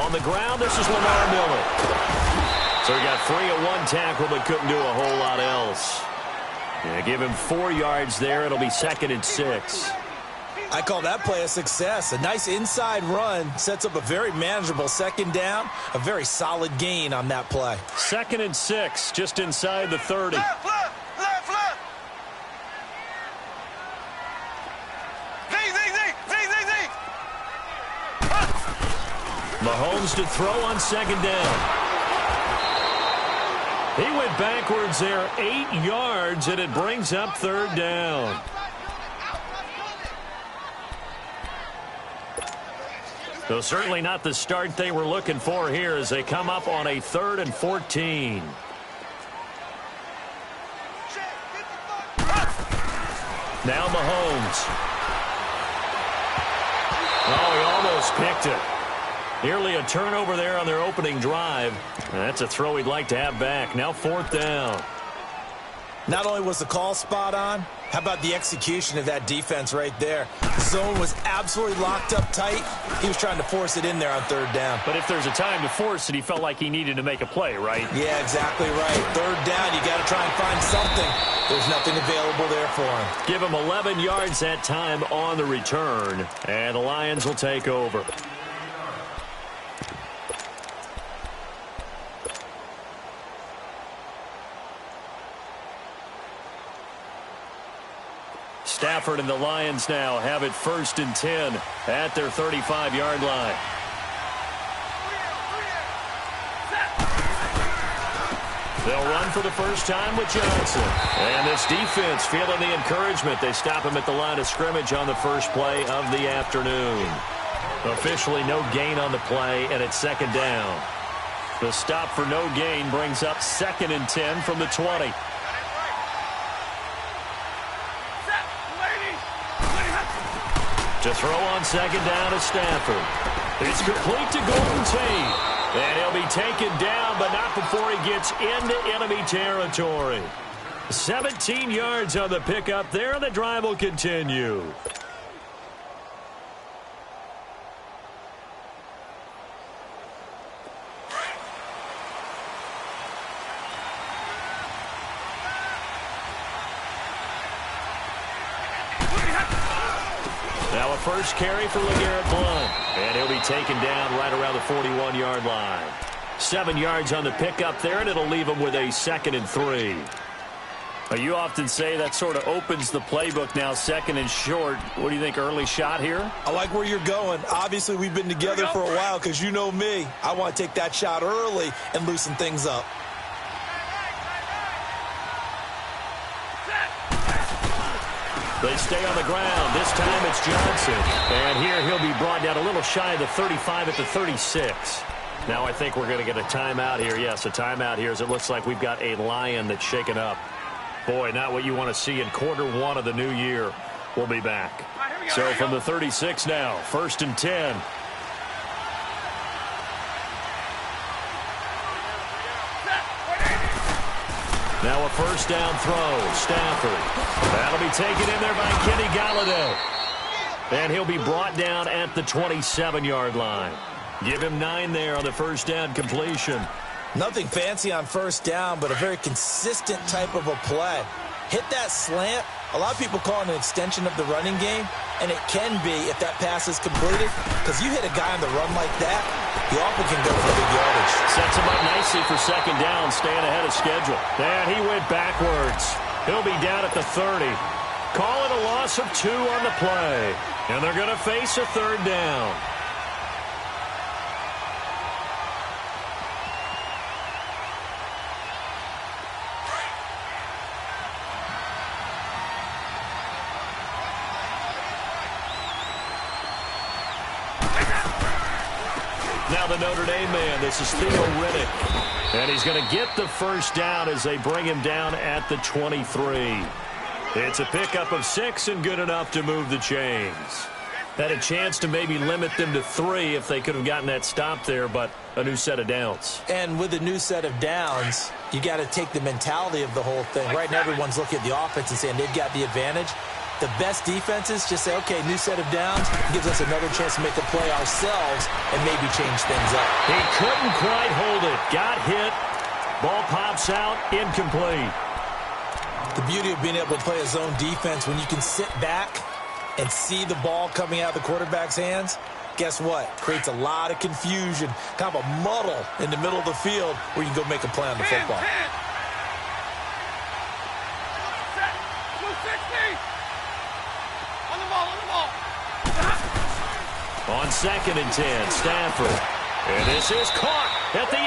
On the ground, this is Lamar Miller. So he got free of one tackle but couldn't do a whole lot else. Yeah, give him 4 yards there. It'll be 2nd and 6. I call that play a success. A nice inside run sets up a very manageable 2nd down. A very solid gain on that play. 2nd and 6, just inside the 30. Left. Mahomes to throw on 2nd down. He went backwards there 8 yards, and it brings up 3rd down. So certainly not the start they were looking for here as they come up on a 3rd and 14. Now Mahomes. Oh, he almost picked it. Nearly a turnover there on their opening drive. That's a throw he'd like to have back. Now 4th down. Not only was the call spot on, how about the execution of that defense right there? The zone was absolutely locked up tight. He was trying to force it in there on 3rd down. But if there's a time to force it, he felt like he needed to make a play, right? Yeah, exactly right. 3rd down, you got to try and find something. There's nothing available there for him. Give him 11 yards that time on the return, and the Lions will take over. Stafford and the Lions now have it 1st and 10 at their 35-yard line. They'll run for the first time with Johnson. And this defense feeling the encouragement. They stop him at the line of scrimmage on the first play of the afternoon. Officially no gain on the play, and it's 2nd down. The stop for no gain brings up 2nd and 10 from the 20. To throw on 2nd down to Stafford. It's complete to Golden Tate. And he'll be taken down, but not before he gets into enemy territory. 17 yards on the pickup there. The drive will continue. Now a first carry for LeGarrette Blount. And he'll be taken down right around the 41-yard line. 7 yards on the pickup there, and it'll leave him with a 2nd and 3. You often say that sort of opens the playbook now, 2nd and short. What do you think, early shot here? I like where you're going. Obviously, we've been together for a while because you know me. I want to take that shot early and loosen things up. They stay on the ground. This time it's Johnson. And here he'll be brought down a little shy of the 35 at the 36. Now I think we're going to get a timeout here. Yes, a timeout here as it looks like we've got a Lion that's shaken up. Boy, not what you want to see in Q1 of the new year. We'll be back. So from the 36 now, 1st and 10. Now a first down throw. Stafford. That'll be taken in there by Kenny Golladay. And he'll be brought down at the 27-yard line. Give him 9 there on the first down completion. Nothing fancy on first down, but a very consistent type of a play. Hit that slant. A lot of people call it an extension of the running game, and it can be if that pass is completed, because you hit a guy on the run like that, he often can go for big yardage. Sets him up nicely for 2nd down, staying ahead of schedule. And he went backwards. He'll be down at the 30. Call it a loss of 2 on the play. And they're going to face a 3rd down. Now the Notre Dame man, this is Theo Riddick. And he's going to get the first down as they bring him down at the 23. It's a pickup of 6 and good enough to move the chains. Had a chance to maybe limit them to 3 if they could have gotten that stop there, but a new set of downs. And with a new set of downs, you got to take the mentality of the whole thing. Right now, everyone's looking at the offense and saying they've got the advantage. The best defenses just say, okay, new set of downs, gives us another chance to make a play ourselves and maybe change things up. He couldn't quite hold it. Got hit. Ball pops out, incomplete. The beauty of being able to play a zone defense, when you can sit back and see the ball coming out of the quarterback's hands, guess what? Creates a lot of confusion, kind of a muddle in the middle of the field where you can go make a play on the football. On 2nd and 10, Stafford. And this is caught at the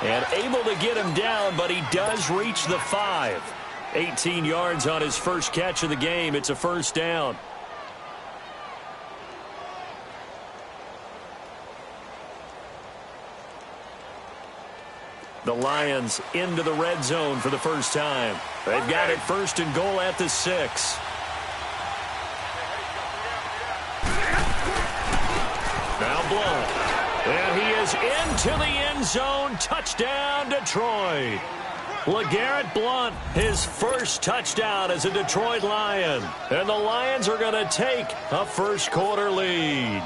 8. And able to get him down, but he does reach the 5. 18 yards on his first catch of the game. It's a first down. The Lions into the red zone for the first time. They've got it 1st and goal at the 6. Now Blount. And he is into the end zone. Touchdown, Detroit. LeGarrette Blount, his first touchdown as a Detroit Lion. And the Lions are going to take a first-quarter lead.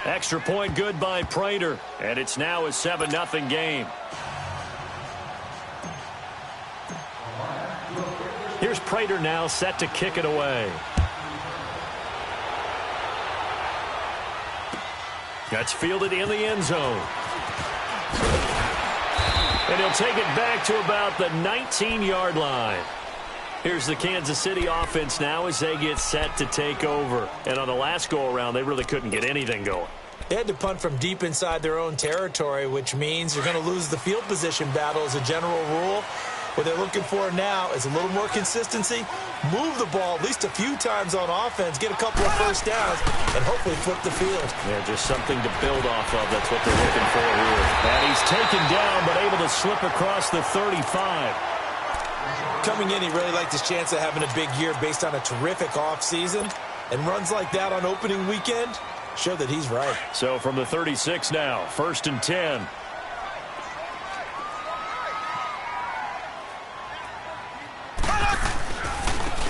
Extra point good by Prater. And it's now a 7-0 game. Here's Prater now set to kick it away. That's fielded in the end zone. And he'll take it back to about the 19-yard line. Here's the Kansas City offense now as they get set to take over. And on the last go-around, they really couldn't get anything going. They had to punt from deep inside their own territory, which means you're going to lose the field position battle as a general rule. What they're looking for now is a little more consistency, move the ball at least a few times on offense, get a couple of first downs, and hopefully flip the field. Yeah, just something to build off of. That's what they're looking for here. And he's taken down, but able to slip across the 35. Coming in, he really liked his chance of having a big year based on a terrific offseason. And runs like that on opening weekend show that he's right. So from the 36 now, 1st and 10.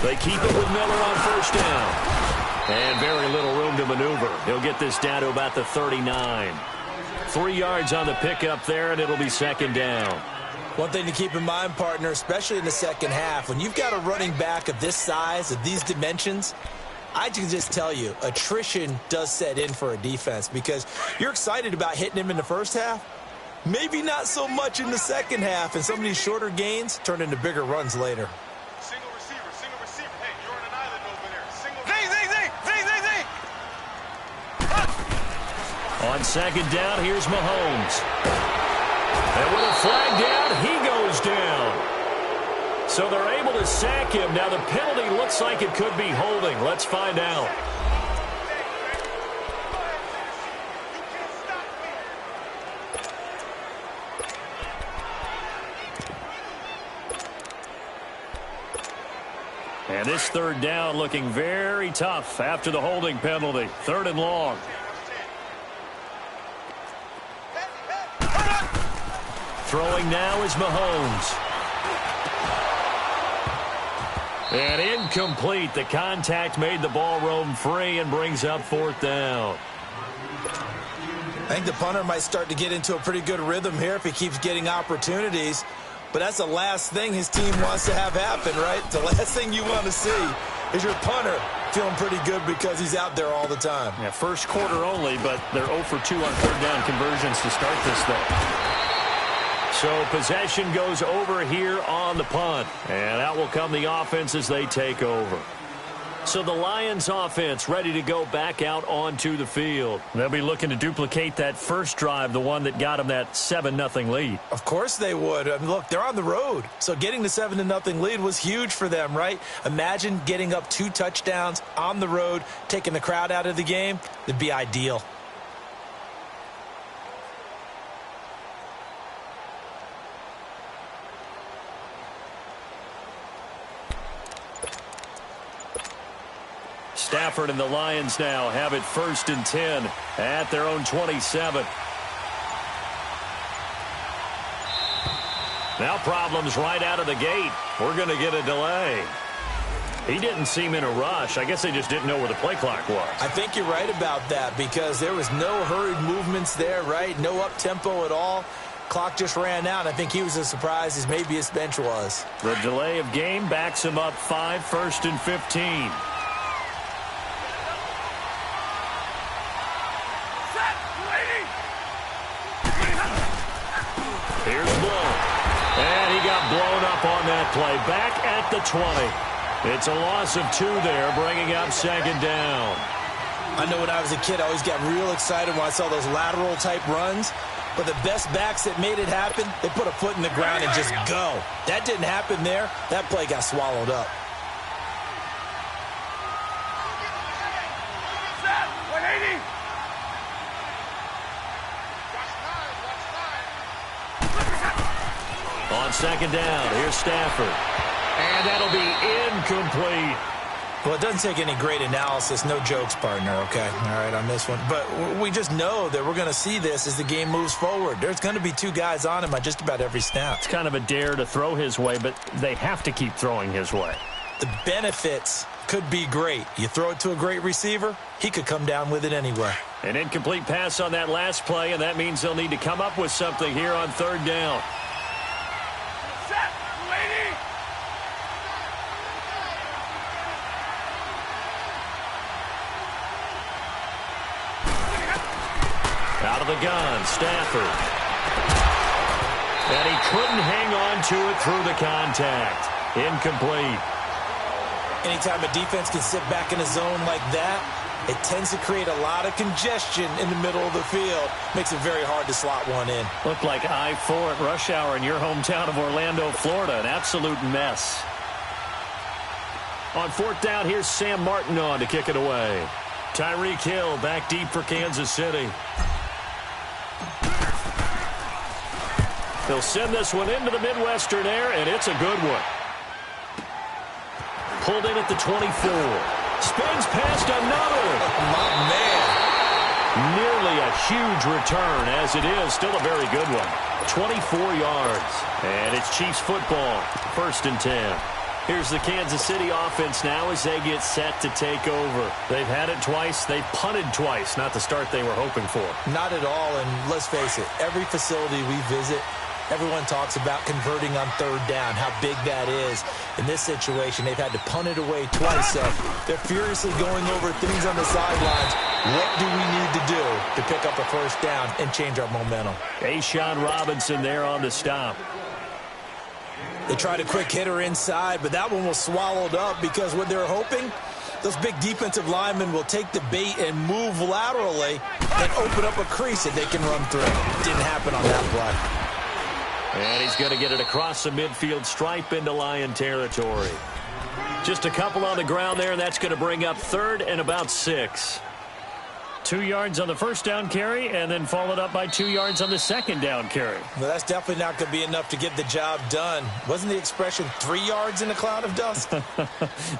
They keep it with Miller on first down. And very little room to maneuver. He'll get this down to about the 39. 3 yards on the pickup there, and it'll be 2nd down. One thing to keep in mind, partner, especially in the second half, when you've got a running back of this size, of these dimensions, I can just tell you, attrition does set in for a defense because you're excited about hitting him in the first half. Maybe not so much in the second half, and some of these shorter gains turn into bigger runs later. Single receiver. Hey, you're on an island over there. Single. On 2nd down, here's Mahomes. And with a flag down, he goes down. So they're able to sack him. Now the penalty looks like it could be holding. Let's find out. And this 3rd down looking very tough after the holding penalty. 3rd and long. Throwing now is Mahomes. And incomplete. The contact made the ball roam free and brings up 4th down. I think the punter might start to get into a pretty good rhythm here if he keeps getting opportunities. But that's the last thing his team wants to have happen, right? The last thing you want to see is your punter feeling pretty good because he's out there all the time. Yeah, first quarter only, but they're 0 for 2 on 3rd down conversions to start this thing. So possession goes over here on the punt. And out will come the offense as they take over. So the Lions offense ready to go back out onto the field. They'll be looking to duplicate that first drive, the one that got them that 7-0 lead. Of course they would. I mean, look, they're on the road. So getting the 7-0 lead was huge for them, right? Imagine getting up 2 touchdowns on the road, taking the crowd out of the game. It'd be ideal. Stafford and the Lions now have it 1st and 10 at their own 27. Now problems right out of the gate. We're going to get a delay. He didn't seem in a rush. I guess they just didn't know where the play clock was. I think you're right about that because there was no hurried movements there, right? No up-tempo at all. Clock just ran out. I think he was as surprised as maybe his bench was. The delay of game backs him up 5, 1st and 15. Here's Blow. And he got blown up on that play. Back at the 20. It's a loss of 2 there, bringing up 2nd down. I know when I was a kid, I always got real excited when I saw those lateral-type runs. But the best backs that made it happen, they put a foot in the ground and just go. That didn't happen there. That play got swallowed up. On 2nd down, here's Stafford. And that'll be incomplete. Well, it doesn't take any great analysis. No jokes, partner, okay? All right, on this one. But we just know that we're going to see this as the game moves forward. There's going to be 2 guys on him on just about every snap. It's kind of a dare to throw his way, but they have to keep throwing his way. The benefits could be great. You throw it to a great receiver, he could come down with it anyway. An incomplete pass on that last play, and that means they'll need to come up with something here on 3rd down. Out of the gun, Stafford. And he couldn't hang on to it through the contact. Incomplete. Anytime a defense can sit back in a zone like that, it tends to create a lot of congestion in the middle of the field. Makes it very hard to slot one in. Looked like I-4 at rush hour in your hometown of Orlando, Florida. An absolute mess. On 4th down, here's Sam Martin on to kick it away. Tyreek Hill back deep for Kansas City. They'll send this one into the Midwestern air, and it's a good one. Pulled in at the 24. Spins past another. My man. Nearly a huge return, as it is. Still a very good one. 24 yards. And it's Chiefs football. 1st and 10. Here's the Kansas City offense now as they get set to take over. They've had it twice. They've punted twice. Not the start they were hoping for. Not at all, and let's face it, every facility we visit, everyone talks about converting on 3rd down, how big that is. In this situation, they've had to punt it away twice, so they're furiously going over things on the sidelines. What do we need to do to pick up a 1st down and change our momentum? A'Shawn Robinson there on the stop. They tried a quick hitter inside, but that one was swallowed up because what they're hoping, those big defensive linemen will take the bait and move laterally and open up a crease that they can run through. Didn't happen on that play. And he's going to get it across the midfield stripe into Lion territory. Just a couple on the ground there, and that's going to bring up 3rd and about 6. 2 yards on the 1st down carry, and then followed up by 2 yards on the 2nd down carry. Well, that's definitely not going to be enough to get the job done. Wasn't the expression 3 yards in a cloud of dust?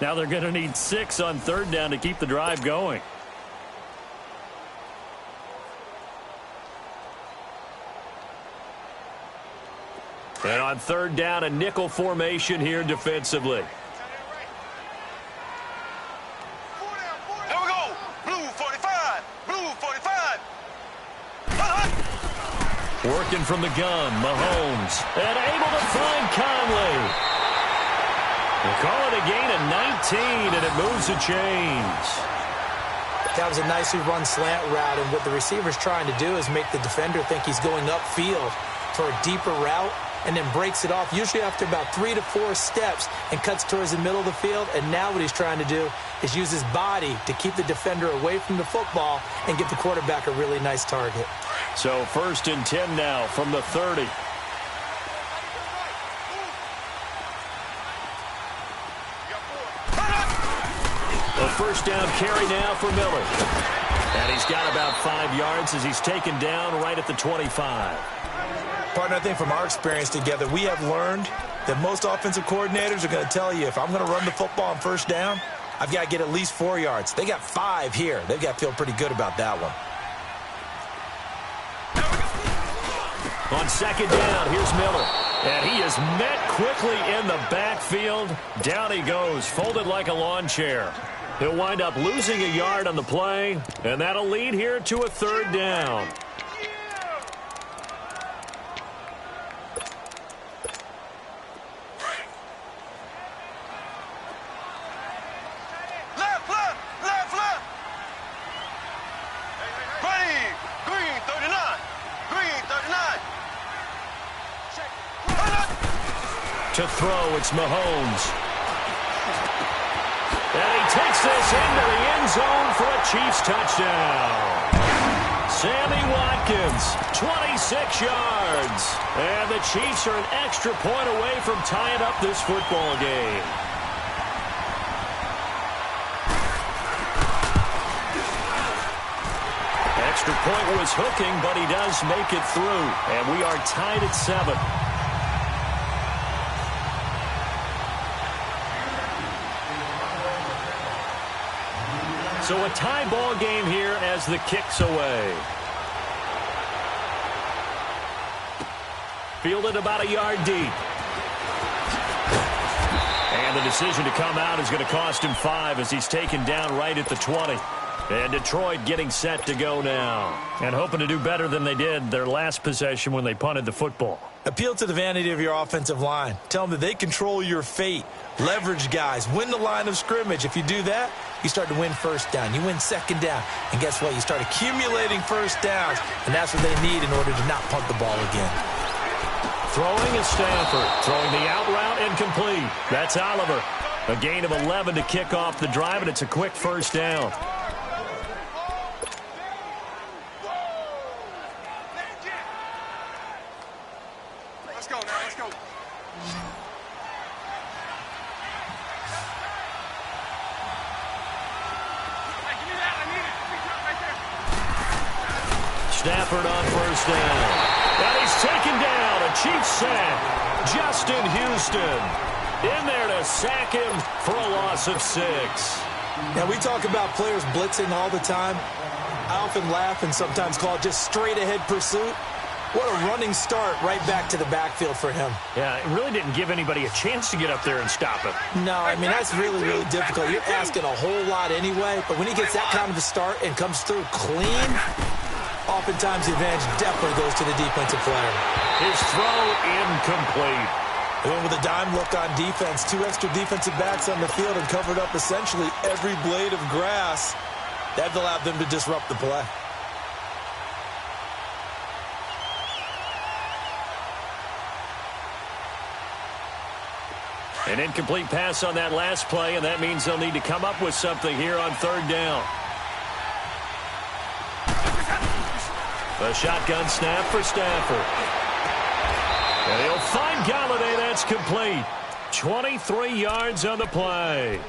Now they're going to need 6 on 3rd down to keep the drive going. And on 3rd down, a nickel formation here defensively. Here we go. Blue 45. Blue 45. Working from the gun, Mahomes. And able to find Conley. We'll call it a gain of 19, and it moves the chains. That was a nicely run slant route, and what the receiver's trying to do is make the defender think he's going upfield for a deeper route, and then breaks it off, usually after about 3 to 4 steps, and cuts towards the middle of the field. And now what he's trying to do is use his body to keep the defender away from the football and give the quarterback a really nice target. So 1st and 10 now from the 30. A 1st down carry now for Miller. And he's got about 5 yards as he's taken down right at the 25. Partner, I think from our experience together, we have learned that most offensive coordinators are going to tell you, if I'm going to run the football on 1st down, I've got to get at least 4 yards. They got 5 here. They've got to feel pretty good about that one. On 2nd down, here's Miller. And he is met quickly in the backfield. Down he goes, folded like a lawn chair. He'll wind up losing a yard on the play, and that'll lead here to a third down. To throw, it's Mahomes. And he takes this into the end zone for a Chiefs touchdown. Sammy Watkins, 26 yards. And the Chiefs are an extra point away from tying up this football game. Extra point was hooking, but he does make it through. And we are tied at 7. So a tie ball game here as the kick's away. Fielded about a yard deep. And the decision to come out is going to cost him 5 as he's taken down right at the 20. And Detroit getting set to go now. And hoping to do better than they did their last possession when they punted the football. Appeal to the vanity of your offensive line. Tell them that they control your fate. Leverage guys. Win the line of scrimmage. If you do that, you start to win first down. You win second down. And guess what? You start accumulating first downs. And that's what they need in order to not punt the ball again. Throwing is Stafford. Throwing the out route incomplete. That's Oliver. A gain of 11 to kick off the drive, and it's a quick first down. Let's go now, let's go. Stafford on first down. And he's taken down. A Chiefs sack. Justin Houston in there to sack him for a loss of 6. Now, we talk about players blitzing all the time. I often laugh and sometimes call it just straight-ahead pursuit. What a running start right back to the backfield for him. Yeah, it really didn't give anybody a chance to get up there and stop him. No, I mean, that's really, really difficult. You're asking a whole lot anyway, but when he gets that kind of a start and comes through clean, oftentimes the advantage definitely goes to the defensive player. His throw incomplete. They went with a dime look on defense. 2 extra defensive backs on the field and covered up essentially every blade of grass. That allowed them to disrupt the play. An incomplete pass on that last play, and that means they'll need to come up with something here on third down. A shotgun snap for Stafford. And he'll find Galladay. That's complete. 23 yards on the play.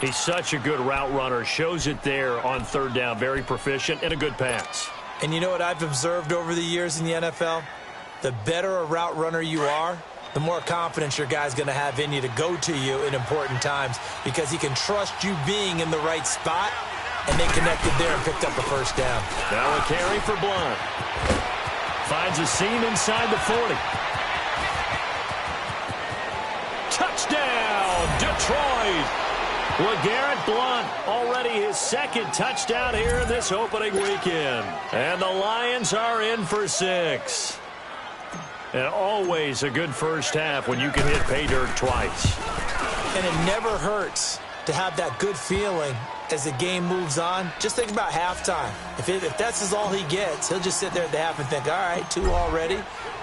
He's such a good route runner. Shows it there on third down. Very proficient and a good pass. And you know what I've observed over the years in the NFL? The better a route runner you are, the more confidence your guy's going to have in you to go to you in important times because he can trust you being in the right spot, and they connected there and picked up a first down. Now a carry for Blunt. Finds a seam inside the 40. Touchdown, Detroit. LeGarrette Blunt, already his second touchdown here in this opening weekend. And the Lions are in for 6. And always a good first half when you can hit pay dirt twice. And it never hurts to have that good feeling as the game moves on. Just think about halftime. If that's all he gets, he'll just sit there at the half and think, all right, 2 already.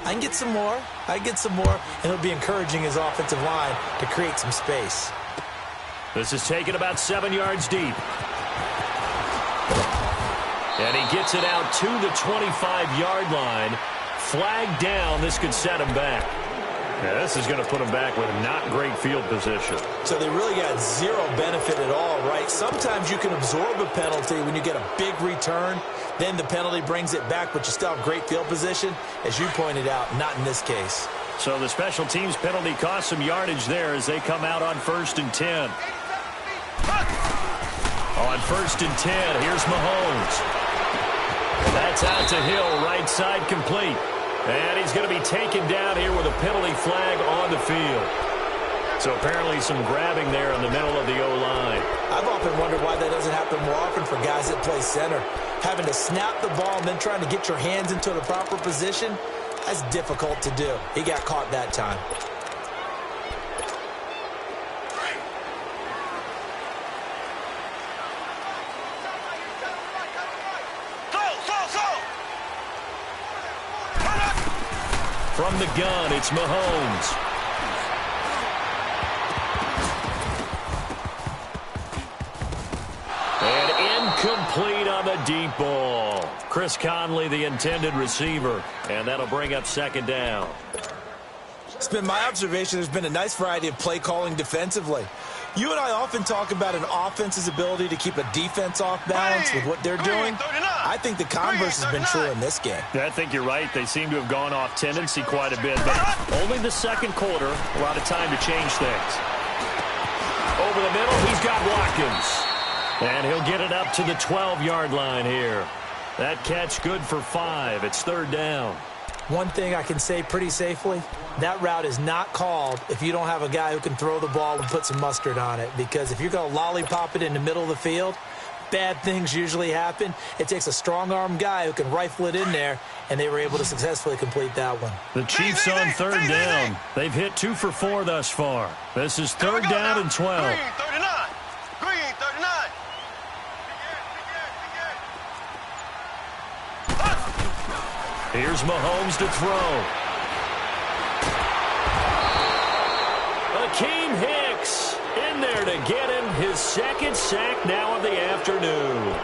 I can get some more. I get some more. And he'll be encouraging his offensive line to create some space. This is taken about 7 yards deep. And he gets it out to the 25-yard line. Flag down. This could set him back. Yeah, this is going to put him back with not great field position. So they really got zero benefit at all, right? Sometimes you can absorb a penalty when you get a big return. Then the penalty brings it back, but you still have great field position. As you pointed out, not in this case. So the special teams penalty cost some yardage there as they come out on 1st and 10. On 1st and 10, here's Mahomes. That's out to Hill, right side complete. And he's going to be taken down here with a penalty flag on the field. So apparently some grabbing there in the middle of the O-line. I've often wondered why that doesn't happen more often for guys that play center. Having to snap the ball and then trying to get your hands into the proper position, that's difficult to do. He got caught that time. From the gun, it's Mahomes. And incomplete on the deep ball. Chris Conley, the intended receiver. And that'll bring up second down. It's been my observation there's been a nice variety of play calling defensively. You and I often talk about an offense's ability to keep a defense off balance with what they're doing. I think the converse has been true in this game. I think you're right. They seem to have gone off tendency quite a bit, but only the second quarter, a lot of time to change things. Over the middle, he's got Watkins. And he'll get it up to the 12-yard line here. That catch good for 5. It's third down. One thing I can say pretty safely, that route is not called if you don't have a guy who can throw the ball and put some mustard on it. Because if you're going to lollipop it in the middle of the field, bad things usually happen. It takes a strong-arm guy who can rifle it in there, and they were able to successfully complete that one. The Chiefs on third down. They've hit 2 for 4 thus far. This is third down and 12. Green, 39. Here's Mahomes to throw. Akeem Hicks in there to get him his second sack now of the afternoon.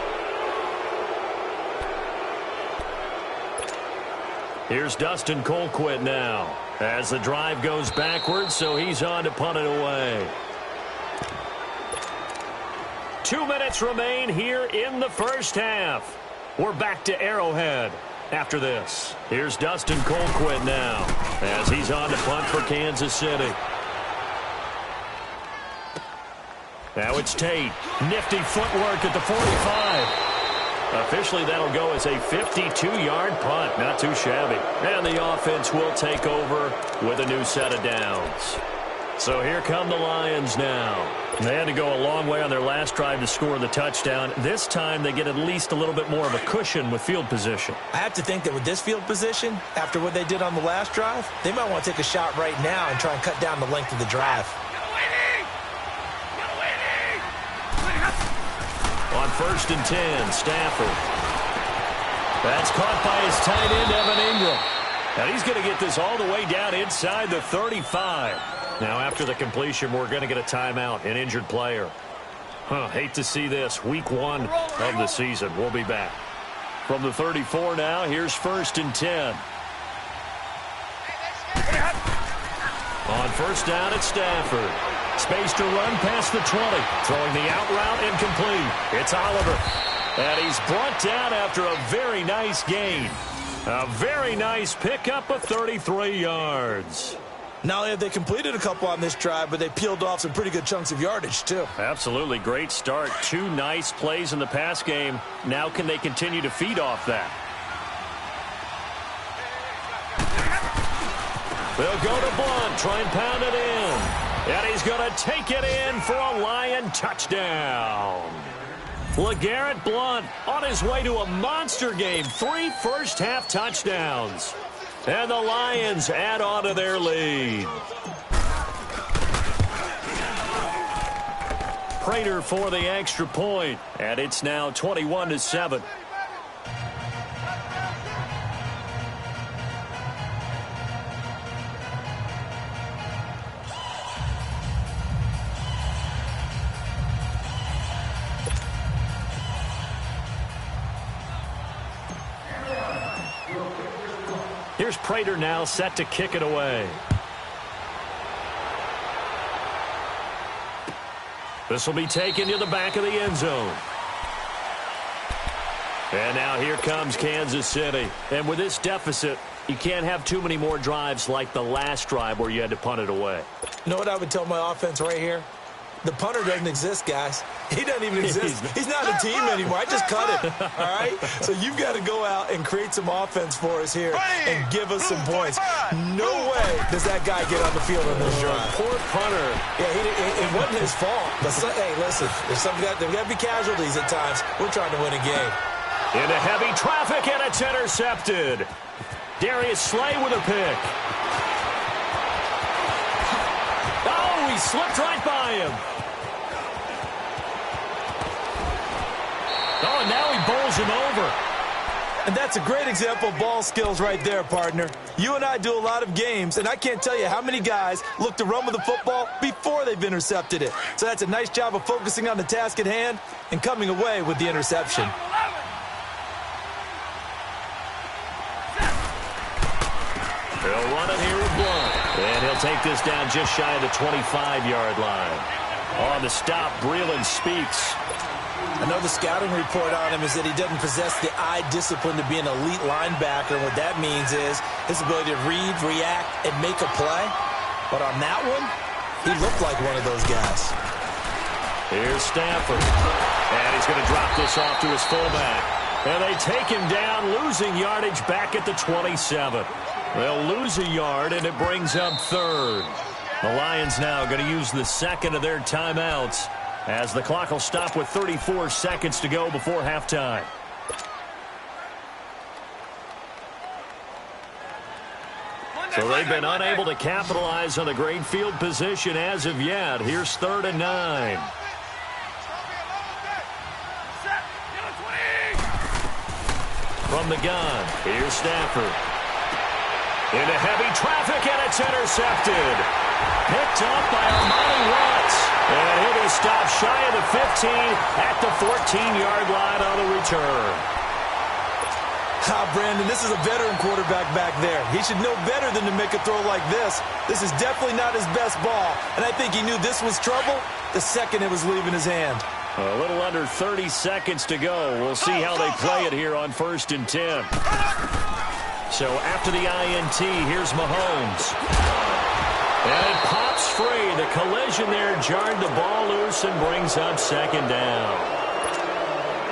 Here's Dustin Colquitt now as the drive goes backwards, so he's on to punt it away. 2 minutes remain here in the first half. We're back to Arrowhead. After this, here's Dustin Colquitt now as he's on to punt for Kansas City. Now it's Tate. Nifty footwork at the 45. Officially, that'll go as a 52-yard punt. Not too shabby. And the offense will take over with a new set of downs. So here come the Lions now. They had to go a long way on their last drive to score the touchdown. This time they get at least a little bit more of a cushion with field position. I have to think that with this field position, after what they did on the last drive, they might want to take a shot right now and try and cut down the length of the drive. On 1st and 10, Stafford. That's caught by his tight end, Evan Ingram. And he's going to get this all the way down inside the 35. Now, after the completion, we're going to get a timeout, an injured player. Hate to see this. Week 1 of the season. We'll be back. From the 34 now, here's 1st and 10. On 1st down, it's Stafford. Space to run past the 20. Throwing the out route incomplete. It's Oliver. And he's brought down after a very nice gain. A very nice pickup of 33 yards. Not only have they completed a couple on this drive, but they peeled off some pretty good chunks of yardage, too. Absolutely. Great start. 2 nice plays in the pass game. Now can they continue to feed off that? They'll go to Blunt. Try and pound it in. And he's going to take it in for a Lion touchdown. LeGarrette Blunt on his way to a monster game. 3 first-half touchdowns. And the Lions add on to their lead. Prater for the extra point. And it's now 21-7. Here's Prater now set to kick it away. This will be taken to the back of the end zone. And now here comes Kansas City. And with this deficit, you can't have too many more drives like the last drive where you had to punt it away. You know what I would tell my offense right here? The punter doesn't exist, guys. He doesn't even exist. He's not a team anymore. I just cut it, all right? So you've got to go out and create some offense for us here and give us some points. No way does that guy get on the field on this drive. Poor punter. Yeah, it wasn't his fault. But, hey, listen, there's got to be casualties at times. We're trying to win a game. Into heavy traffic, and it's intercepted. Darius Slay with a pick. Oh, he slipped right by him. Oh, and now he bowls him over. And that's a great example of ball skills right there, partner. You and I do a lot of games, and I can't tell you how many guys look to run with the football before they've intercepted it. So that's a nice job of focusing on the task at hand and coming away with the interception. He'll run it here with Blount. And he'll take this down just shy of the 25-yard line. On the stop, Breeland speaks. I know the scouting report on him is that he doesn't possess the eye discipline to be an elite linebacker. And what that means is his ability to read, react, and make a play. But on that one, he looked like one of those guys. Here's Stafford. And he's going to drop this off to his fullback. And they take him down, losing yardage back at the 27. They'll lose a yard, and it brings up third. The Lions now going to use the second of their timeouts as the clock will stop with 34 seconds to go before halftime. So they've been unable to capitalize on the great field position as of yet. Here's 3rd and 9. From the gun, here's Stafford. Into heavy traffic, and it's intercepted. Picked up by Armani Watts. And he'll be stopped shy of the 15 at the 14-yard line on the return. Brandon, this is a veteran quarterback back there. He should know better than to make a throw like this. This is definitely not his best ball. And I think he knew this was trouble the second it was leaving his hand. A little under 30 seconds to go. We'll see how they play it here on 1st and 10. So after the INT, here's Mahomes. And it pops free. The collision there jarred the ball loose and brings up 2nd down.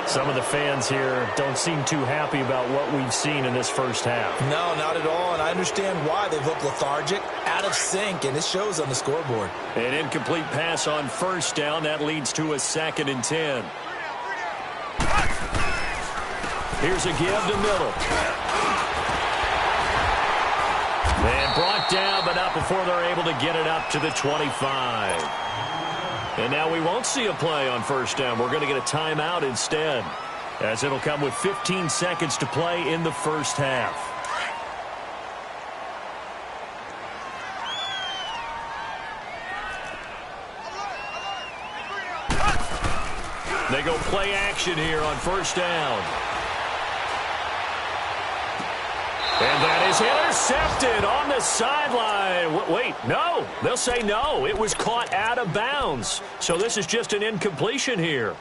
Some of the fans here don't seem too happy about what we've seen in this first half. No, not at all, and I understand why. They've looked lethargic, out of sync, and it shows on the scoreboard. An incomplete pass on 1st down. That leads to a 2nd and 10. Here's a give to Middle. And brought down, but not before they're able to get it up to the 25. And now we won't see a play on 1st down. We're going to get a timeout instead, as it'll come with 15 seconds to play in the first half. They go play action here on 1st down. And that is intercepted on the sideline. Wait, no. They'll say no. It was caught out of bounds. So this is just an incompletion here.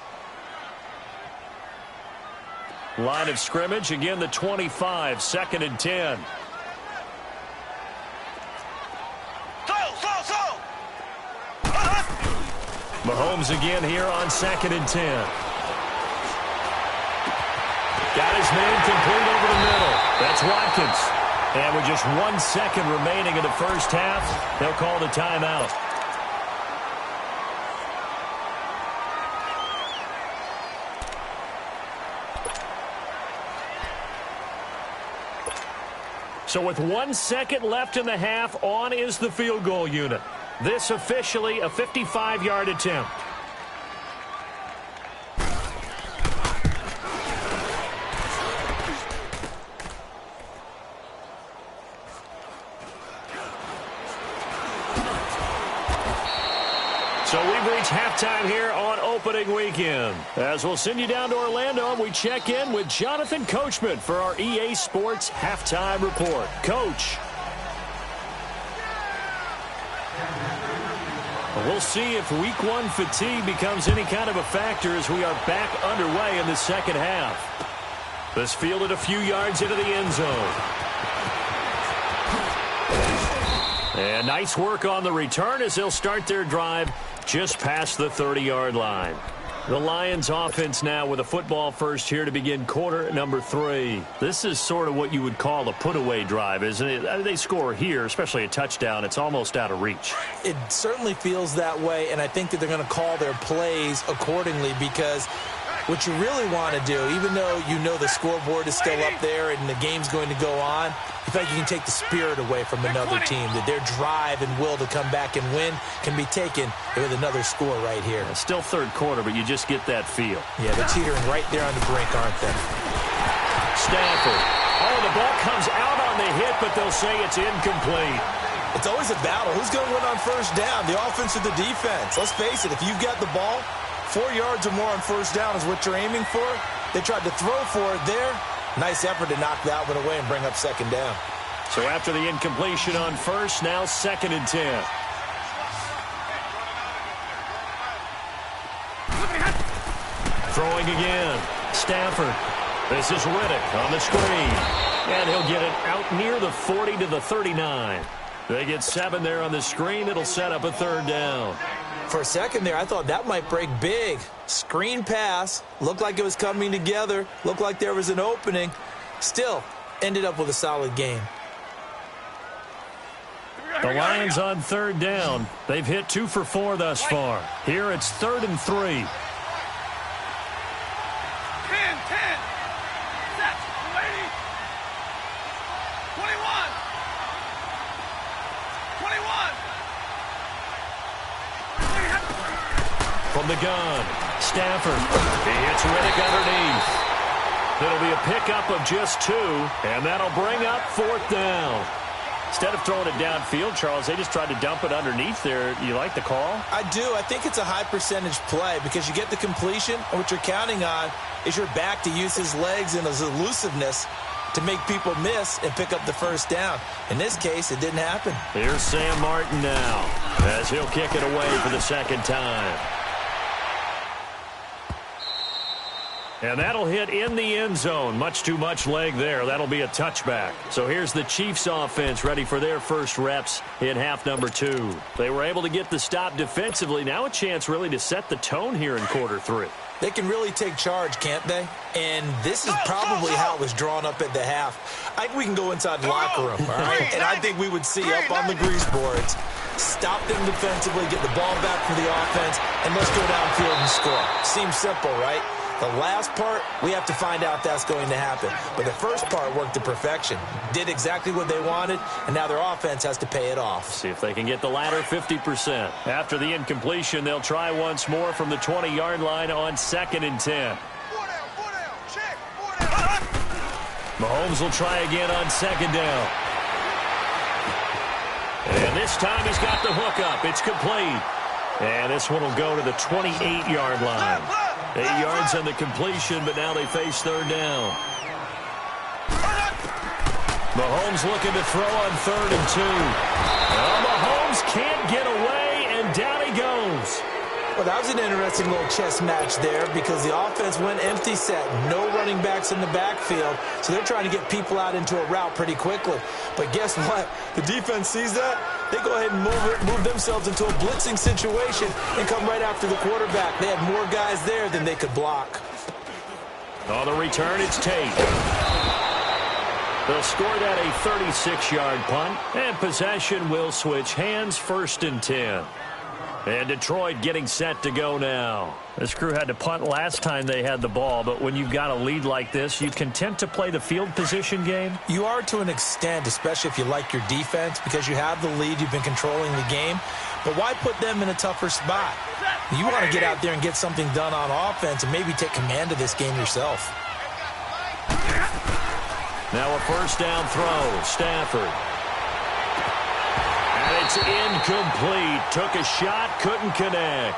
Line of scrimmage, again the 25, 2nd and 10. Mahomes again here on 2nd and 10. Got his man complete over the middle. That's Watkins. And with just 1 second remaining in the first half, they'll call the timeout. So with 1 second left in the half, on is the field goal unit. This officially a 55-yard attempt. So we've reached halftime here on opening weekend. As we'll send you down to Orlando, and we check in with Jonathan Coachman for our EA Sports Halftime Report. Coach. We'll see if Week 1 fatigue becomes any kind of a factor as we are back underway in the second half. This fielded a few yards into the end zone. And nice work on the return as they'll start their drive just past the 30-yard line. The Lions offense now with a football first here to begin quarter number 3. This is sort of what you would call a put-away drive, isn't it? They score here, especially a touchdown. It's almost out of reach. It certainly feels that way, and I think that they're going to call their plays accordingly because what you really want to do, even though you know the scoreboard is still up there and the game's going to go on, you feel like you can take the spirit away from another team, that their drive and will to come back and win can be taken with another score right here. It's still third quarter, but you just get that feel. Yeah, they're teetering right there on the brink, aren't they? Stafford. Oh, the ball comes out on the hit, but they'll say it's incomplete. It's always a battle. Who's going to win on first down, the offense or the defense? Let's face it, if you've got the ball, 4 yards or more on first down is what you're aiming for. They tried to throw for it there. Nice effort to knock that one away and bring up second down. So after the incompletion on first, now 2nd and 10. Throwing again. Stafford. This is Riddick on the screen. And he'll get it out near the 40 to the 39. They get 7 there on the screen. It'll set up a 3rd down. For a second there, I thought that might break big. Screen pass. Looked like it was coming together. Looked like there was an opening. Still, ended up with a solid game. The Lions on 3rd down. They've hit 2 for 4 thus far. Here it's 3rd and 3. 10, 10. Set, lady. 21. 21. From the gun, Stafford. He hits Riddick underneath. It'll be a pickup of just 2, and that'll bring up 4th down. Instead of throwing it downfield, Charles, they just tried to dump it underneath there. You like the call? I do. I think it's a high percentage play because you get the completion, and what you're counting on is your back to use his legs and his elusiveness to make people miss and pick up the first down. In this case, it didn't happen. Here's Sam Martin now as he'll kick it away for the 2nd time. And that'll hit in the end zone. Much too much leg there. That'll be a touchback. So here's the Chiefs offense ready for their first reps in half number 2. They were able to get the stop defensively. Now a chance really to set the tone here in quarter 3. They can really take charge, can't they? And this is probably how it was drawn up at the half. I think we can go inside the locker room, all right? And I think we would see up on the grease boards, stop them defensively, get the ball back from the offense, and let's go downfield and score. Seems simple, right? The last part, we have to find out if that's going to happen. But the first part worked to perfection. Did exactly what they wanted, and now their offense has to pay it off. See if they can get the latter 50%. After the incompletion, they'll try once more from the 20-yard line on 2nd and 10. 4 down, check, 4 down. Mahomes will try again on 2nd down. And this time he's got the hook up. It's complete. And this one will go to the 28-yard line. 8 yards on the completion, but now they face 3rd down. Mahomes looking to throw on 3rd and 2. Well, Mahomes can't get away, and down he goes. Well, that was an interesting little chess match there because the offense went empty set. No running backs in the backfield, so they're trying to get people out into a route pretty quickly. But guess what? The defense sees that. They go ahead and move themselves into a blitzing situation and come right after the quarterback. They had more guys there than they could block. On the return, it's Tate. They'll score that a 36-yard punt, and possession will switch hands, 1st and 10. And Detroit getting set to go now. This crew had to punt last time they had the ball, but when you've got a lead like this, you content to play the field position game? You are to an extent, especially if you like your defense, because you have the lead, you've been controlling the game. But why put them in a tougher spot? You want to get out there and get something done on offense and maybe take command of this game yourself. Now a 1st down throw, Stafford. And it's incomplete. Took a shot, couldn't connect.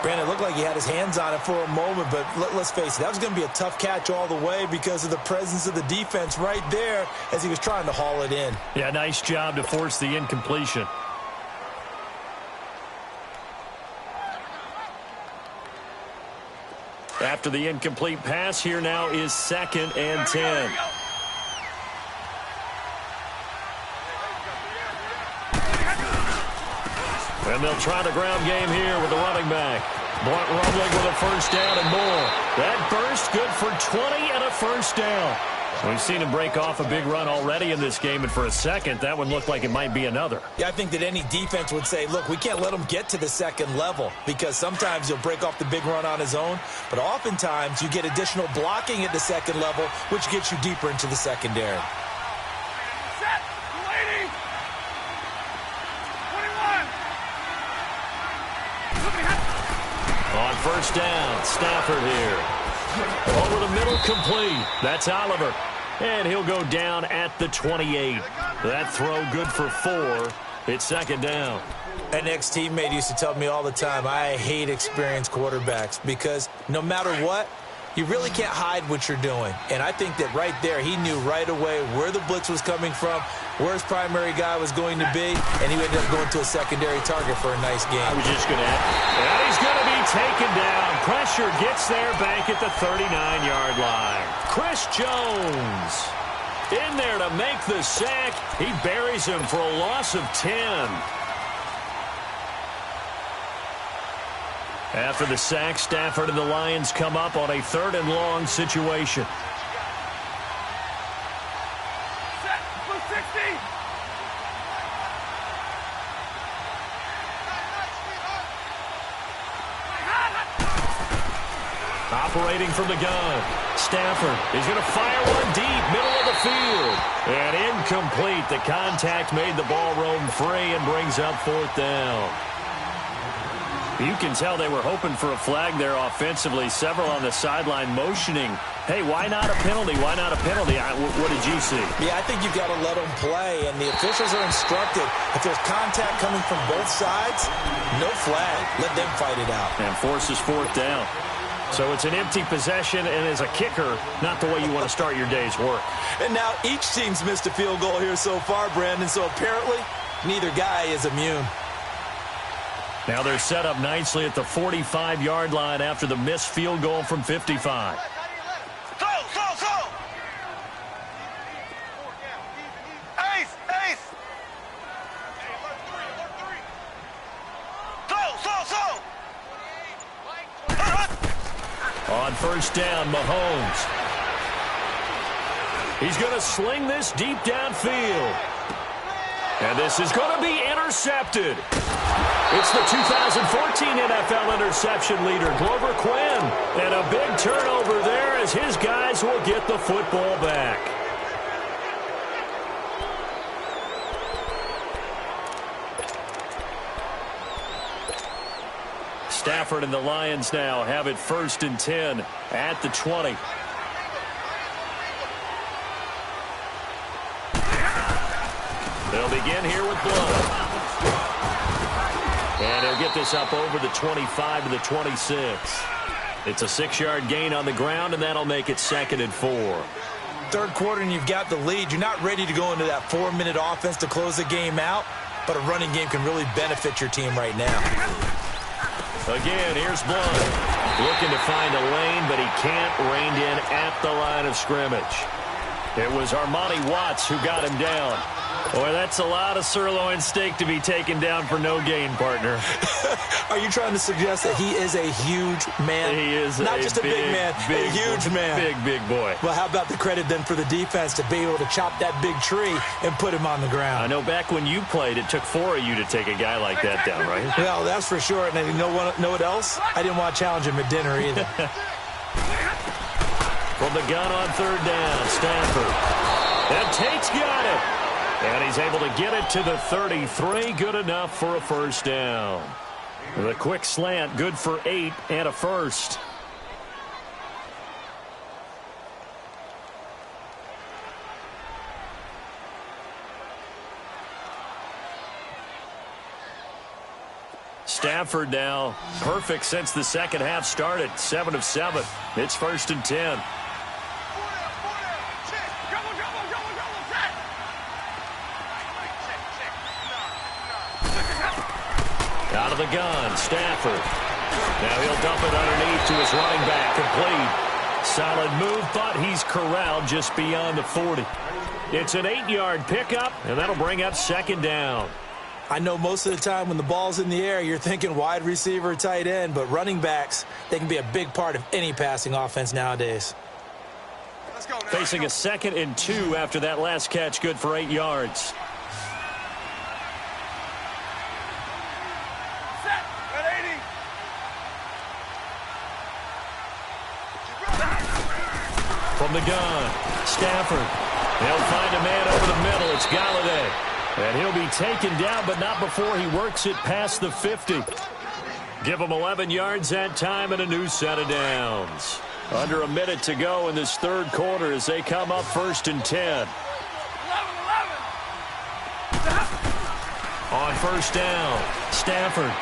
Brandon, it looked like he had his hands on it for a moment, but let's face it, that was going to be a tough catch all the way because of the presence of the defense right there as he was trying to haul it in. Yeah, nice job to force the incompletion. After the incomplete pass, here now is 2nd and 10. And they'll try the ground game here with the running back. Blunt rumbling with a first down and more. That burst good for 20 and a first down. We've seen him break off a big run already in this game, and for a second, that one looked like it might be another. Yeah, I think that any defense would say, look, we can't let him get to the second level because sometimes he'll break off the big run on his own, but oftentimes you get additional blocking at the second level, which gets you deeper into the secondary. Set. Waiting. 21. On first down, Stafford here. Over the middle, complete. That's Oliver. And he'll go down at the 28. That throw good for 4. It's second down. An ex-teammate used to tell me all the time, I hate experienced quarterbacks because no matter what, you really can't hide what you're doing. And I think that right there, he knew right away where the blitz was coming from, where his primary guy was going to be, and he ended up going to a secondary target for a nice game. I was just going to add, and he's going to be taken down. Pressure gets there back at the 39-yard line. Chris Jones in there to make the sack. He buries him for a loss of 10. After the sack, Stafford and the Lions come up on a 3rd and long situation. Set. Blue 60. Operating from the gun. Stafford is going to fire one deep, middle of the field. And incomplete. The contact made the ball roam free and brings up 4th down. You can tell they were hoping for a flag there offensively. Several on the sideline motioning. Hey, why not a penalty? Why not a penalty? What did you see? Yeah, I think you've got to let them play, and the officials are instructed. If there's contact coming from both sides, no flag. Let them fight it out. And forces 4th down. So it's an empty possession, and as a kicker, not the way you want to start your day's work. And now each team's missed a field goal here so far, Brandon, so apparently neither guy is immune. Now they're set up nicely at the 45-yard line after the missed field goal from 55. Go. Ace. Hey, alert 3. Go. On first down, Mahomes. He's going to sling this deep downfield. And this is going to be intercepted. It's the 2014 NFL interception leader, Glover Quinn. And a big turnover there as his guys will get the football back. Stafford and the Lions now have it 1st and 10 at the 20. They'll begin here with Blunt. And they'll get this up over the 25 to the 26. It's a 6-yard gain on the ground, and that'll make it 2nd and 4. 3rd quarter, and you've got the lead. You're not ready to go into that 4-minute offense to close the game out, but a running game can really benefit your team right now. Again, here's Blunt. Looking to find a lane, but he can't. Reined in at the line of scrimmage. It was Armani Watts who got him down. Boy, that's a lot of sirloin steak to be taken down for no gain, partner. Are you trying to suggest that he is a huge man? He is not just a big man, a huge man. Big boy. Well, how about the credit then for the defense to be able to chop that big tree and put him on the ground? I know back when you played, it took 4 of you to take a guy like that down, right? Well, that's for sure. And you know what else? I didn't want to challenge him at dinner either. From the gun on 3rd down, Stafford. And Tate's got it. And he's able to get it to the 33. Good enough for a first down. The quick slant, good for 8 and a first. Stafford now perfect since the second half started. 7 of 7. It's 1st and 10. Out of the gun, Stafford. Now he'll dump it underneath to his running back, complete. Solid move, but he's corralled just beyond the 40. It's an 8-yard pickup, and that'll bring up 2nd down. I know most of the time when the ball's in the air, you're thinking wide receiver, tight end, but running backs, they can be a big part of any passing offense nowadays. Let's go now. Facing a 2nd and 2 after that last catch, good for 8 yards. From the gun, Stafford. They'll find a man over the middle. It's Galladay. And he'll be taken down, but not before he works it past the 50. Give him 11 yards that time and a new set of downs. Under a minute to go in this 3rd quarter as they come up 1st and 10. On 1st down, Stafford.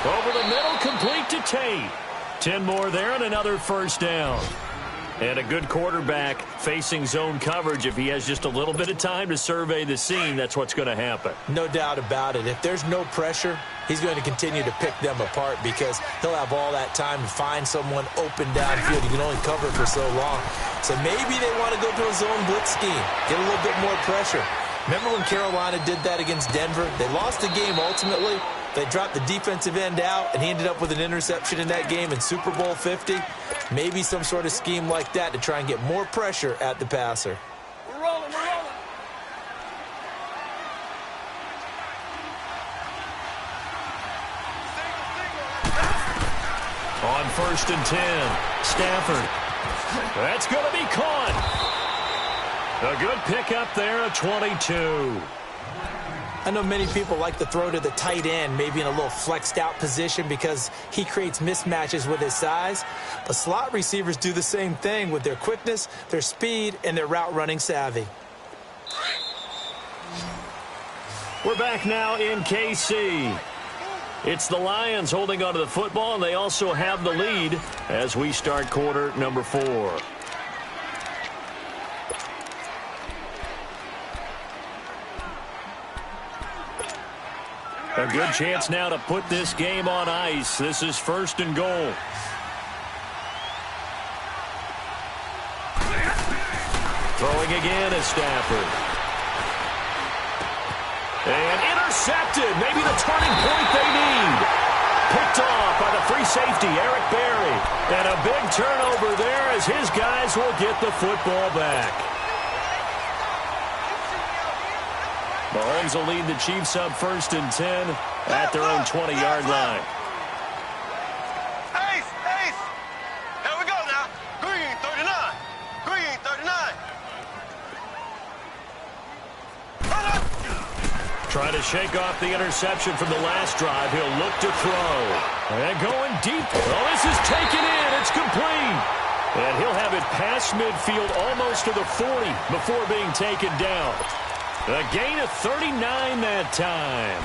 Over the middle, complete to Tate. 10 more there and another 1st down. And a good quarterback facing zone coverage. If he has just a little bit of time to survey the scene, that's what's going to happen. No doubt about it. If there's no pressure, he's going to continue to pick them apart because he'll have all that time to find someone open downfield. You can only cover for so long. So maybe they want to go to a zone blitz scheme, get a little bit more pressure. Remember when Carolina did that against Denver? They lost the game ultimately. They dropped the defensive end out, and he ended up with an interception in that game in Super Bowl 50. Maybe some sort of scheme like that to try and get more pressure at the passer. We're rolling, we're rolling. On 1st and 10, Stafford. That's going to be caught. A good pickup there at 22. I know many people like to throw to the tight end, maybe in a little flexed out position because he creates mismatches with his size. But slot receivers do the same thing with their quickness, their speed, and their route running savvy. We're back now in KC. It's the Lions holding onto the football, and they also have the lead as we start quarter number 4. A good chance now to put this game on ice. This is 1st and goal. Throwing again is Stafford. And intercepted. Maybe the turning point they need. Picked off by the free safety, Eric Berry. And a big turnover there as his guys will get the football back. Mahomes will lead the Chiefs up 1st and 10 at their own 20-yard line. Ace, ace. Here we go now. Green, 39. Green, 39. Trying to shake off the interception from the last drive. He'll look to throw. And going deep. Oh, this is taken in. It's complete. And he'll have it past midfield almost to the 40 before being taken down. A gain of 39 that time.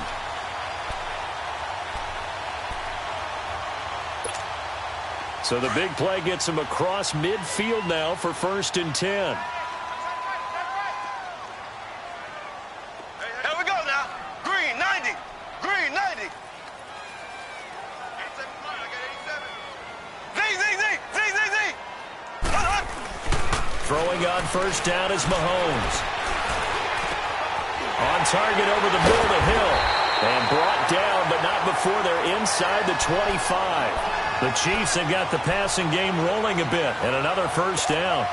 So the big play gets him across midfield now for 1st and 10. Here we go now. Green, 90. Green, 90. 87 I got 87. Z. Throwing on 1st down is Mahomes. On target over the middle of the hill. And brought down, but not before they're inside the 25. The Chiefs have got the passing game rolling a bit. And another 1st down.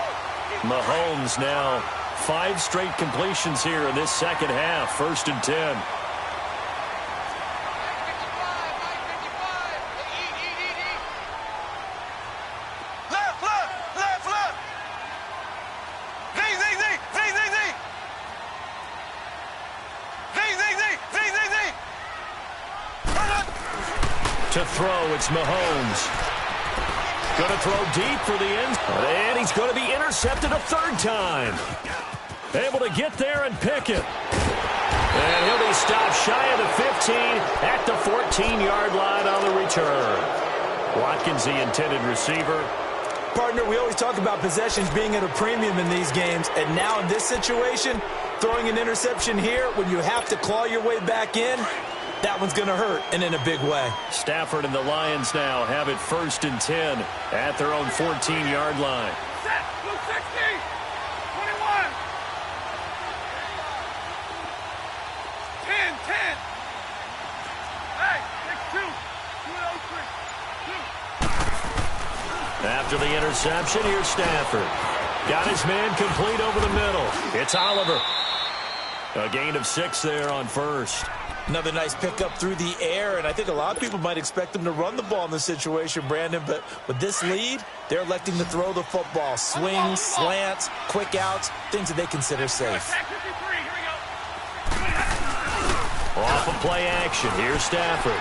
Mahomes now 5 straight completions here in this 2nd half. 1st and 10. To throw, it's Mahomes. Going to throw deep for the end. And he's going to be intercepted a 3rd time. Able to get there and pick it. And he'll be stopped shy of the 15 at the 14-yard line on the return. Watkins, the intended receiver. Partner, we always talk about possessions being at a premium in these games, and now in this situation, throwing an interception here when you have to claw your way back in, that one's going to hurt, and in a big way. Stafford and the Lions now have it 1st and 10 at their own 14-yard line. Set, blue 60, 21. 10, 10. After the interception, here's Stafford. Got his man complete over the middle. It's Oliver. A gain of 6 there on first. Another nice pickup through the air, and I think a lot of people might expect them to run the ball in this situation, Brandon, but with this lead, they're electing to throw the football. Swings, slants, quick outs, things that they consider safe. Off of play action, here's Stafford.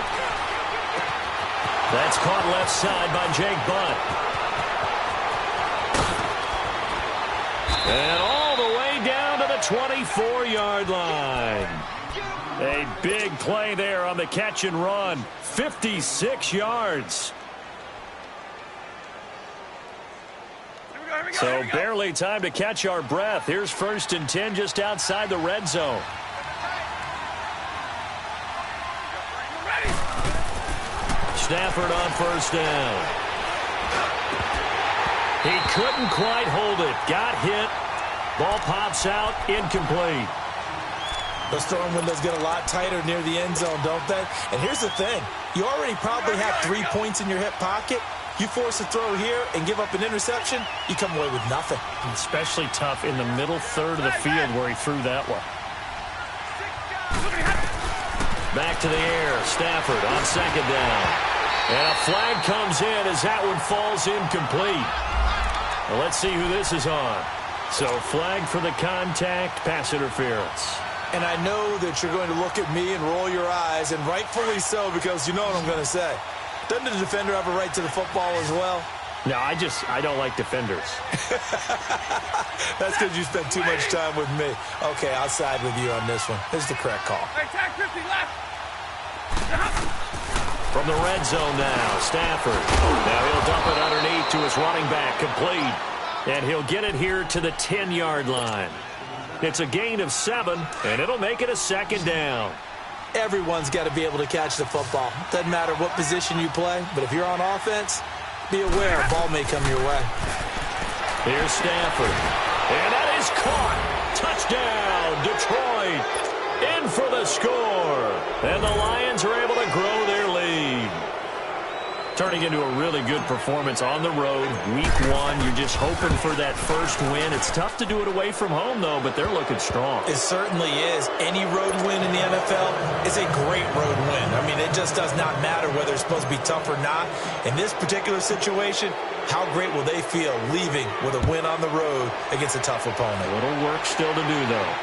That's caught left side by Jake Butt. And all the way down to the 24-yard line. A big play there on the catch and run. 56 yards. So barely time to catch our breath. Here's 1st and 10 just outside the red zone. Stafford on 1st down. He couldn't quite hold it. Got hit. Ball pops out. Incomplete. Those throwing windows get a lot tighter near the end zone, don't they? And here's the thing. You already probably have 3 points in your hip pocket. You force a throw here and give up an interception, you come away with nothing. Especially tough in the middle third of the field where he threw that one. Back to the air. Stafford on 2nd down. And a flag comes in as that one falls incomplete. Well, let's see who this is on. So flag for the contact, pass interference. And I know that you're going to look at me and roll your eyes, and rightfully so, because you know what I'm going to say. Doesn't the defender have a right to the football as well? No, I don't like defenders. That's because you spent too much time with me. Okay, I'll side with you on this one. This is the correct call. Hey, tag 50 left. From the red zone now, Stafford. Now he'll dump it underneath to his running back, complete. And he'll get it here to the 10-yard line. It's a gain of 7, and it'll make it a 2nd down. Everyone's got to be able to catch the football. Doesn't matter what position you play, but if you're on offense, be aware a ball may come your way. Here's Stafford. And that is caught. Touchdown, Detroit. In for the score. And the Lions are able to grow their lead. Turning into a really good performance on the road. Week 1, you're just hoping for that first win. It's tough to do it away from home, though, but they're looking strong. It certainly is. Any road win in the NFL is a great road win. I mean, it just does not matter whether it's supposed to be tough or not. In this particular situation, how great will they feel leaving with a win on the road against a tough opponent? A little work still to do, though.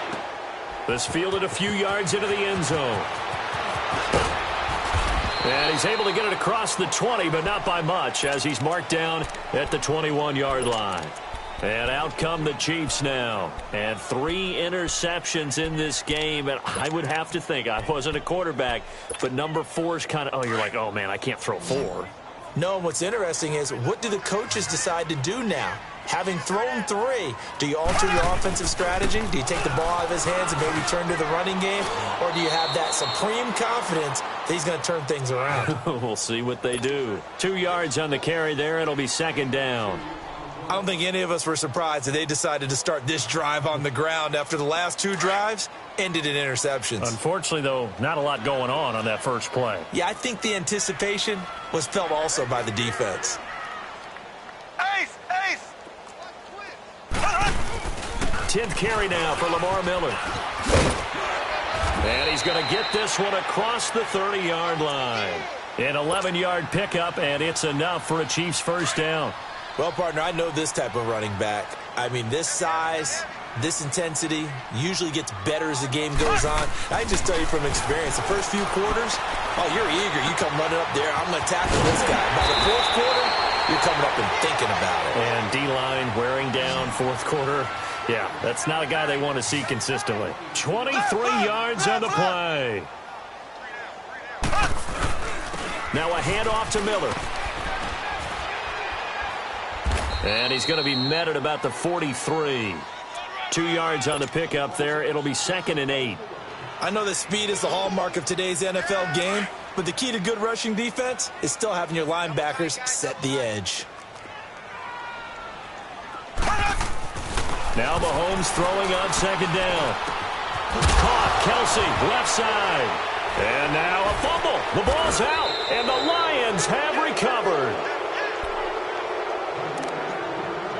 This fielded a few yards into the end zone. And he's able to get it across the 20, but not by much, as he's marked down at the 21-yard line. And out come the Chiefs now. And 3 interceptions in this game. And I would have to think, I wasn't a quarterback, but number 4 is kind of, you're like, oh, man, I can't throw 4. No, and what's interesting is, what do the coaches decide to do now? Having thrown 3, do you alter your offensive strategy? Do you take the ball out of his hands and maybe turn to the running game? Or do you have that supreme confidence that he's going to turn things around? We'll see what they do. 2 yards on the carry there. It'll be 2nd down. I don't think any of us were surprised that they decided to start this drive on the ground after the last 2 drives ended in interceptions. Unfortunately, though, not a lot going on that first play. Yeah, I think the anticipation was felt also by the defense. Ace! Ace! 10th carry now for Lamar Miller. And he's going to get this one across the 30-yard line. An 11-yard pickup, and it's enough for a Chiefs first down. Well, partner, I know this type of running back. I mean, this size, this intensity usually gets better as the game goes on. I can just tell you from experience, the first few quarters, oh, you're eager. You come running up there. I'm going to tackle this guy. By the 4th quarter, you're coming up and thinking about it. And D-line wearing down 4th quarter. Yeah, that's not a guy they want to see consistently. 23 yards on the play. Now a handoff to Miller. And he's going to be met at about the 43. 2 yards on the pickup there. It'll be 2nd and 8. I know that speed is the hallmark of today's NFL game, but the key to good rushing defense is still having your linebackers set the edge. Now Mahomes throwing on 2nd down. Caught, Kelsey, left side. And now a fumble. The ball's out, and the Lions Steelers have recovered.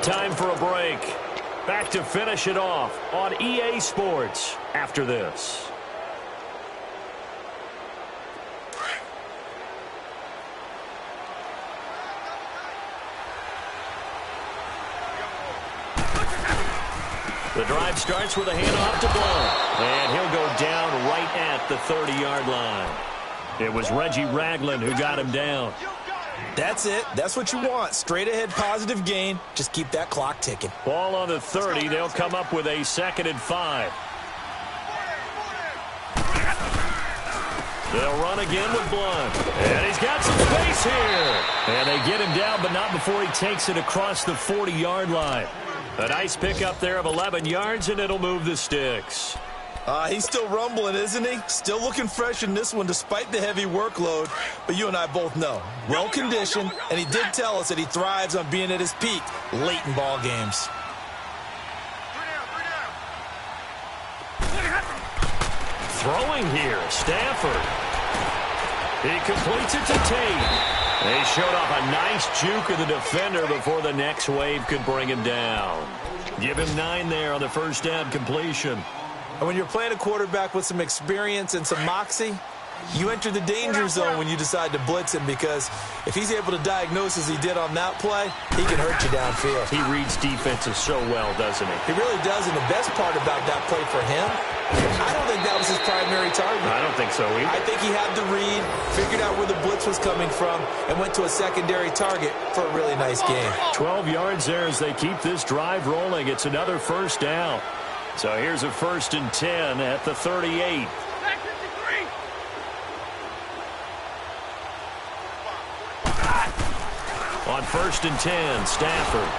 Time for a break. Back to finish it off on EA Sports after this. The drive starts with a handoff to Blount, and he'll go down right at the 30-yard line. It was Reggie Ragland who got him down. That's it. That's what you want. Straight ahead positive gain. Just keep that clock ticking. Ball on the 30. They'll come up with a 2nd and 5. They'll run again with Blount. And he's got some space here. And they get him down, but not before he takes it across the 40-yard line. A nice pickup there of 11 yards, and it'll move the sticks. He's still rumbling, isn't he? Still looking fresh in this one despite the heavy workload. But you and I both know, well-conditioned, and he did tell us that he thrives on being at his peak late in ball games. Throwing here, Stafford. He completes it to Tate. They showed off a nice juke of the defender before the next wave could bring him down. Give him 9 there on the first down completion. And when you're playing a quarterback with some experience and some moxie, you enter the danger zone when you decide to blitz him, because if he's able to diagnose as he did on that play, he can hurt you downfield. He reads defenses so well, doesn't he? He really does, and the best part about that play for him, I don't think that was his primary target. I don't think so either. I think he had the read, figured out where the blitz was coming from, and went to a secondary target for a really nice game. 12 yards there as they keep this drive rolling. It's another first down. So here's a 1st and 10 at the 38. On 1st and 10, Stafford.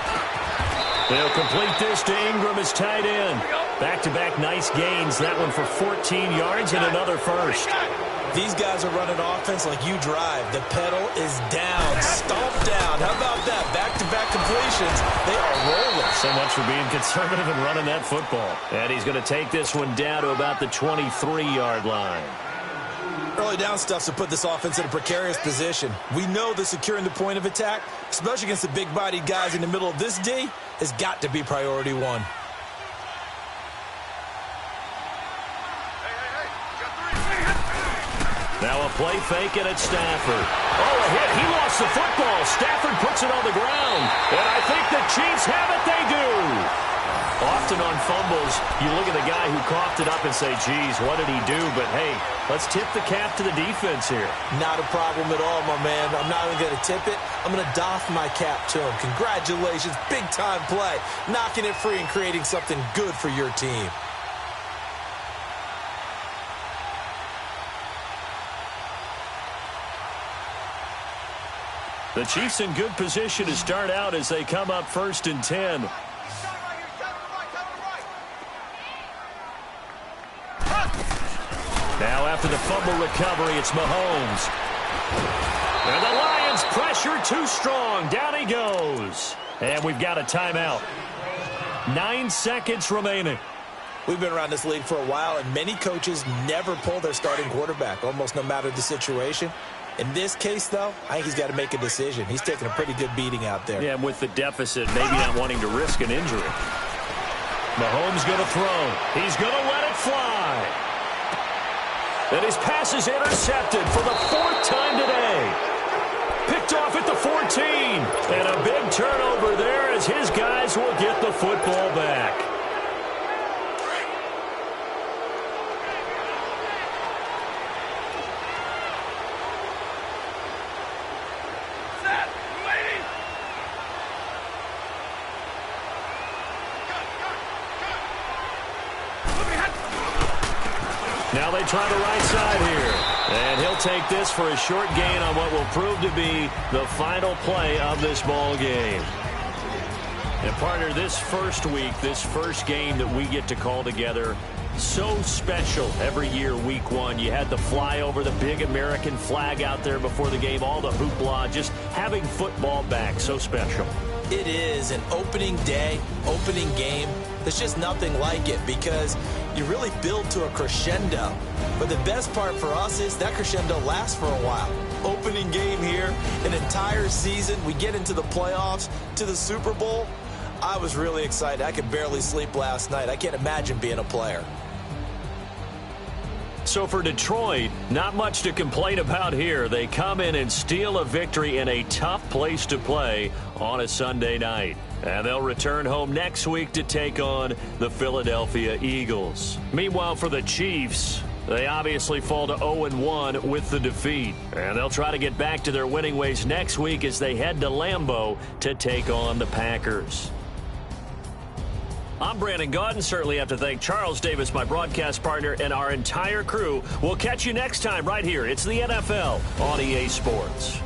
They'll complete this to Ingram as tight end. Back-to-back nice gains. That one for 14 yards and another first. These guys are running offense like you drive. The pedal is down, stomp down. How about that? Back-to-back completions. They are rolling. So much for being conservative and running that football. And he's going to take this one down to about the 23-yard line. Early down stuff to put this offense in a precarious position. We know that securing the point of attack, especially against the big-bodied guys in the middle of this D, has got to be priority one. Now a play fake and it's Stafford. Oh, a hit. He lost the football. Stafford puts it on the ground. And I think the Chiefs have it. They do. Often on fumbles, you look at the guy who coughed it up and say, geez, what did he do? But, hey, let's tip the cap to the defense here. Not a problem at all, my man. I'm not even going to tip it. I'm going to doff my cap to him. Congratulations. Big-time play. Knocking it free and creating something good for your team. The Chiefs in good position to start out as they come up 1st and 10. Now after the fumble recovery, it's Mahomes. And the Lions pressure too strong. Down he goes. And we've got a timeout. 9 seconds remaining. We've been around this league for a while, and many coaches never pull their starting quarterback, almost no matter the situation. In this case, though, I think he's got to make a decision. He's taking a pretty good beating out there. Yeah, and with the deficit, maybe not wanting to risk an injury. Mahomes going to throw. He's going to let it fly. And his pass is intercepted for the 4th time today. Picked off at the 14. And a big turnover there as his guys will get the football back. Now they try the right side here. And he'll take this for a short gain on what will prove to be the final play of this ball game. And partner, this first week, this first game that we get to call together, so special every year, week 1. You had the flyover, the big American flag out there before the game, all the hoopla, just having football back, so special. It is an opening day, opening game. There's just nothing like it because you really build to a crescendo. But the best part for us is that crescendo lasts for a while. Opening game here, an entire season, we get into the playoffs, to the Super Bowl. I was really excited. I could barely sleep last night. I can't imagine being a player. So for Detroit, not much to complain about here. They come in and steal a victory in a tough place to play on a Sunday night. And they'll return home next week to take on the Philadelphia Eagles. Meanwhile, for the Chiefs, they obviously fall to 0-1 with the defeat. And they'll try to get back to their winning ways next week as they head to Lambeau to take on the Packers. I'm Brandon Gaudin. Certainly have to thank Charles Davis, my broadcast partner, and our entire crew. We'll catch you next time right here. It's the NFL on EA Sports.